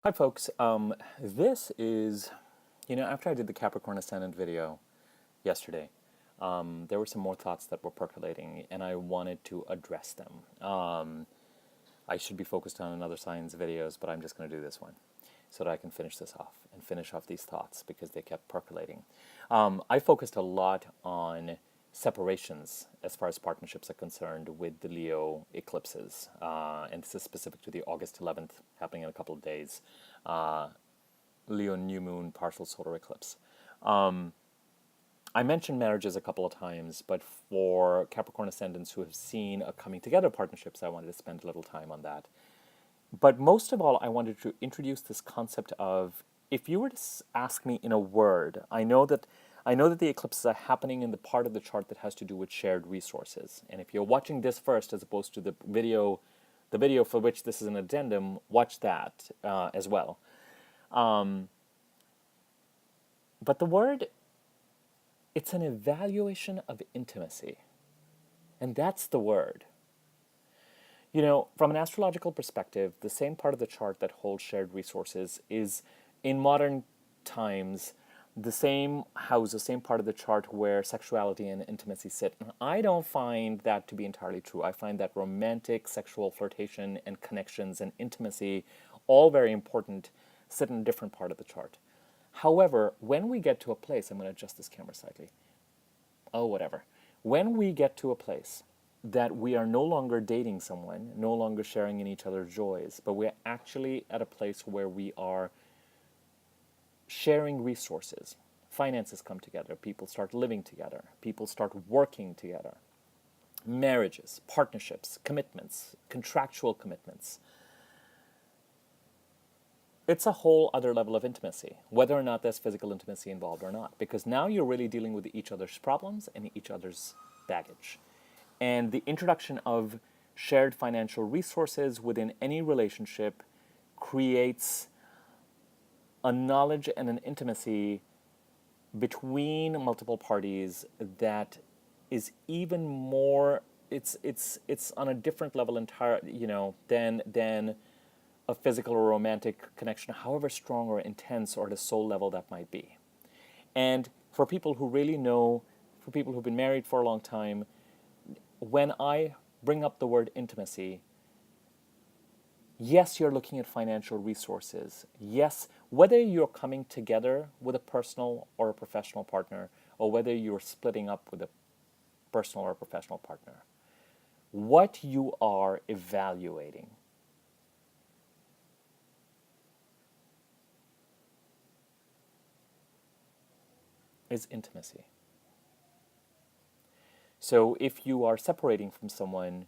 Hi folks, this is, after I did the Capricorn Ascendant video yesterday, there were some more thoughts that were percolating and I wanted to address them. I should be focused on another signs videos, but I'm just going to do this one so that I can finish this off and finish off these thoughts because they kept percolating. I focused a lot on separations as far as partnerships are concerned with the Leo eclipses. And this is specific to the August 11th, happening in a couple of days, Leo new moon partial solar eclipse. I mentioned marriages a couple of times, but for Capricorn ascendants who have seen a coming together partnerships, I wanted to spend a little time on that. But most of all, I wanted to introduce this concept of, if you were to ask me in a word, I know that the eclipses are happening in the part of the chart that has to do with shared resources. And if you're watching this first, as opposed to the video for which this is an addendum, watch that as well. But the word, it's an evaluation of intimacy. And that's the word. From an astrological perspective, the same part of the chart that holds shared resources is, in modern times, the same house, the same part of the chart where sexuality and intimacy sit. And I don't find that to be entirely true. I find that romantic, sexual flirtation and connections and intimacy, all very important, sit in a different part of the chart. However, when we get to a place, I'm going to adjust this camera slightly. Oh, whatever. When we get to a place that we are no longer dating someone, no longer sharing in each other's joys, but we're actually at a place where we are sharing resources. Finances come together, people start living together, people start working together. Marriages, partnerships, commitments, contractual commitments. It's a whole other level of intimacy, whether or not there's physical intimacy involved or not, because now you're really dealing with each other's problems and each other's baggage. And the introduction of shared financial resources within any relationship creates a knowledge and an intimacy between multiple parties that is even more, it's on a different level than a physical or romantic connection, however strong or intense or at a soul level that might be. And for people who really know, for people who've been married for a long time, when I bring up the word intimacy, yes, you're looking at financial resources. Yes, whether you're coming together with a personal or a professional partner, or whether you're splitting up with a personal or a professional partner, what you are evaluating is intimacy. So if you are separating from someone,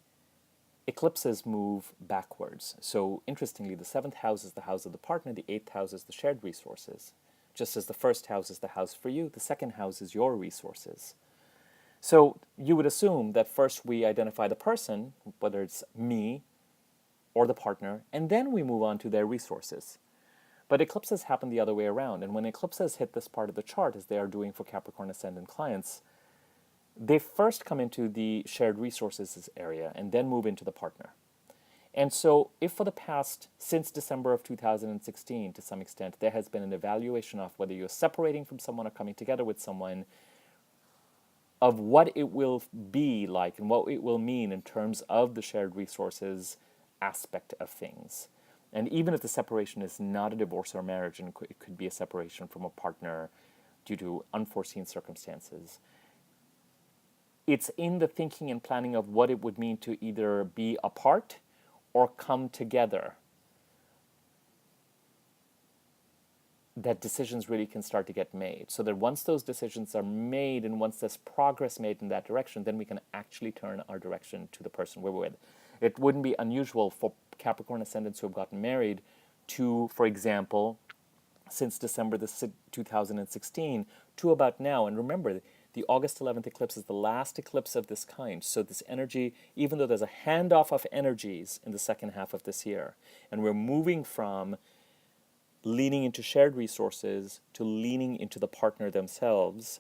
eclipses move backwards. So interestingly, the 7th house is the house of the partner, the 8th house is the shared resources. Just as the 1st house is the house for you, the 2nd house is your resources. So you would assume that first we identify the person, whether it's me or the partner, and then we move on to their resources. But eclipses happen the other way around, and when eclipses hit this part of the chart, as they are doing for Capricorn Ascendant clients, they first come into the shared resources area and then move into the partner. And so if for the past, since December of 2016, to some extent, there has been an evaluation of whether you're separating from someone or coming together with someone, of what it will be like and what it will mean in terms of the shared resources aspect of things. And even if the separation is not a divorce or marriage, and it could be a separation from a partner due to unforeseen circumstances, it's in the thinking and planning of what it would mean to either be apart or come together that decisions really can start to get made. So that once those decisions are made and once there's progress made in that direction, then we can actually turn our direction to the person we're with. It wouldn't be unusual for Capricorn ascendants who have gotten married to, for example, since December 2016 to about now, and remember, the August 11th eclipse is the last eclipse of this kind. So this energy, even though there's a handoff of energies in the second half of this year, and we're moving from leaning into shared resources to leaning into the partner themselves,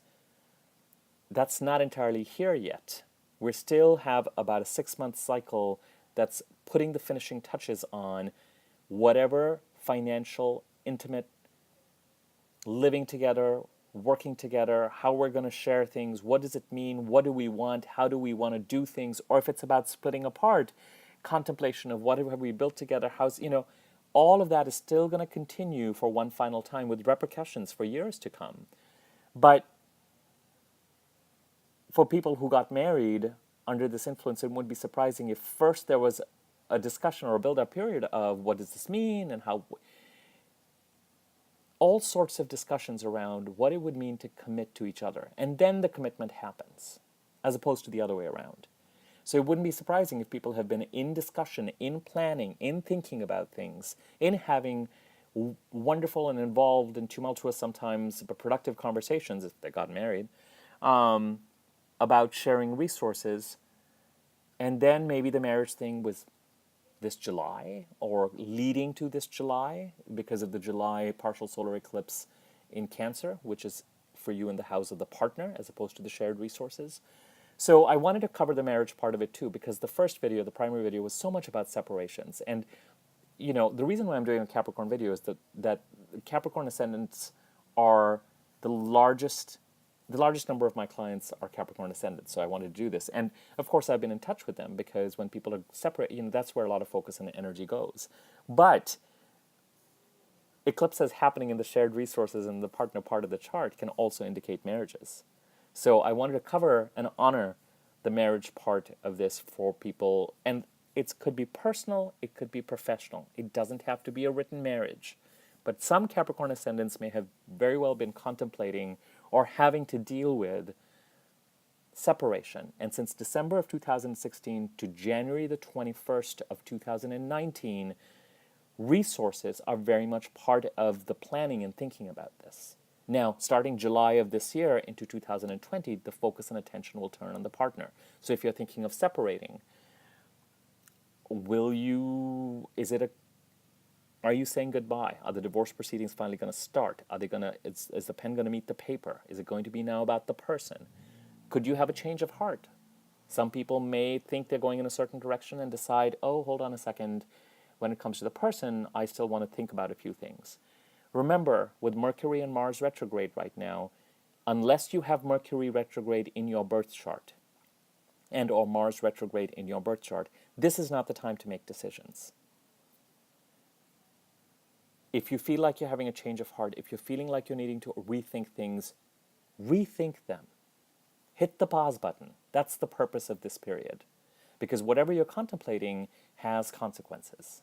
that's not entirely here yet. We still have about a 6-month cycle that's putting the finishing touches on whatever financial, intimate, living together, working together, how we're going to share things, what does it mean, what do we want, how do we want to do things, or if it's about splitting apart, contemplation of what have we built together, how's, all of that is still going to continue for one final time with repercussions for years to come. But for people who got married under this influence, it wouldn't be surprising if first there was a discussion or a build-up period of what does this mean and how, all sorts of discussions around what it would mean to commit to each other. And then the commitment happens, as opposed to the other way around. So it wouldn't be surprising if people have been in discussion, in planning, in thinking about things, in having wonderful and involved and tumultuous sometimes, but productive conversations, if they got married, about sharing resources. And then maybe the marriage thing was this July or leading to this July because of the July partial solar eclipse in Cancer, which is for you in the house of the partner as opposed to the shared resources. So I wanted to cover the marriage part of it too, because the first video, the primary video, was so much about separations. And the reason why I'm doing a Capricorn video is that Capricorn Ascendants are the largest number of my clients are Capricorn Ascendant, so I wanted to do this. And of course, I've been in touch with them because when people are separate, that's where a lot of focus and energy goes. But eclipses happening in the shared resources and the partner part of the chart can also indicate marriages. So I wanted to cover and honor the marriage part of this for people. And it could be personal, it could be professional. It doesn't have to be a written marriage. But some Capricorn Ascendants may have very well been contemplating or having to deal with separation. And since December of 2016 to January the 21st of 2019, resources are very much part of the planning and thinking about this. Now, starting July of this year into 2020, the focus and attention will turn on the partner. So if you're thinking of separating, are you saying goodbye? Are the divorce proceedings finally going to start? Is the pen going to meet the paper? Is it going to be now about the person? Could you have a change of heart? Some people may think they're going in a certain direction and decide, oh, hold on a second. When it comes to the person, I still want to think about a few things. Remember, with Mercury and Mars retrograde right now, unless you have Mercury retrograde in your birth chart and or Mars retrograde in your birth chart, this is not the time to make decisions. If you feel like you're having a change of heart, if you're feeling like you're needing to rethink things, rethink them. Hit the pause button. That's the purpose of this period. Because whatever you're contemplating has consequences.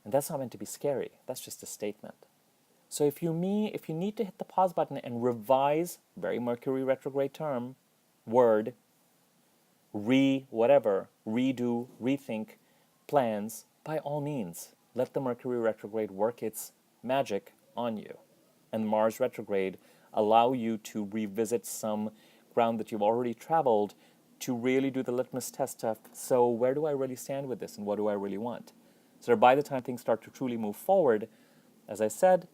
And that's not meant to be scary. That's just a statement. So if you need to hit the pause button and revise, very Mercury retrograde term, word, redo, rethink plans, by all means, let the Mercury retrograde work its magic on you. And Mars retrograde allow you to revisit some ground that you've already traveled to really do the litmus test of, so where do I really stand with this and what do I really want? So that by the time things start to truly move forward, as I said,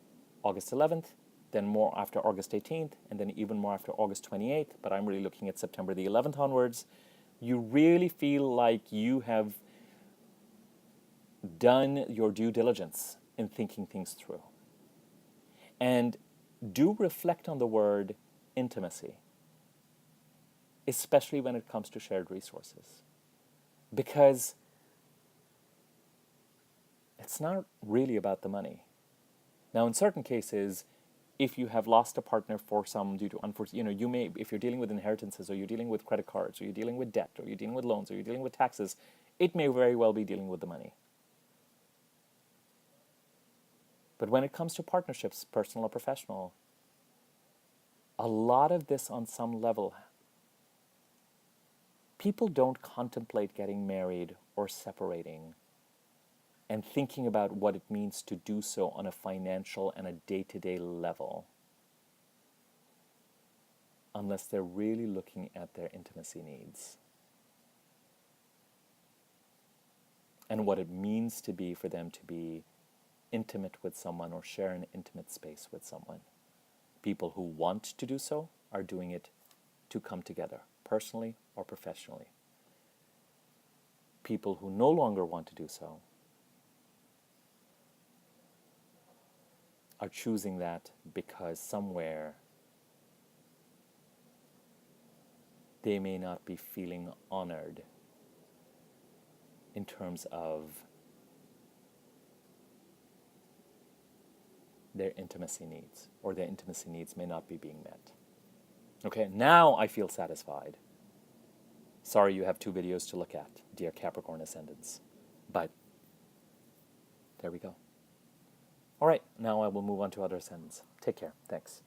August 11th, then more after August 18th, and then even more after August 28th, but I'm really looking at September the 11th onwards, you really feel like you have done your due diligence in thinking things through. And do reflect on the word intimacy, especially when it comes to shared resources. Because it's not really about the money. Now, in certain cases, if you have lost a partner for some due to unforeseen, you may, if you're dealing with inheritances, or you're dealing with credit cards, or you're dealing with debt, or you're dealing with loans, or you're dealing with taxes, it may very well be dealing with the money. But when it comes to partnerships, personal or professional, a lot of this on some level, people don't contemplate getting married or separating and thinking about what it means to do so on a financial and a day-to-day level unless they're really looking at their intimacy needs and what it means to be for them to be intimate with someone or share an intimate space with someone. People who want to do so are doing it to come together, personally or professionally. People who no longer want to do so are choosing that because somewhere they may not be feeling honored in terms of their intimacy needs, or their intimacy needs may not be being met. Okay, now I feel satisfied. Sorry you have 2 videos to look at, dear Capricorn Ascendants. But there we go. All right, now I will move on to other ascendants. Take care. Thanks.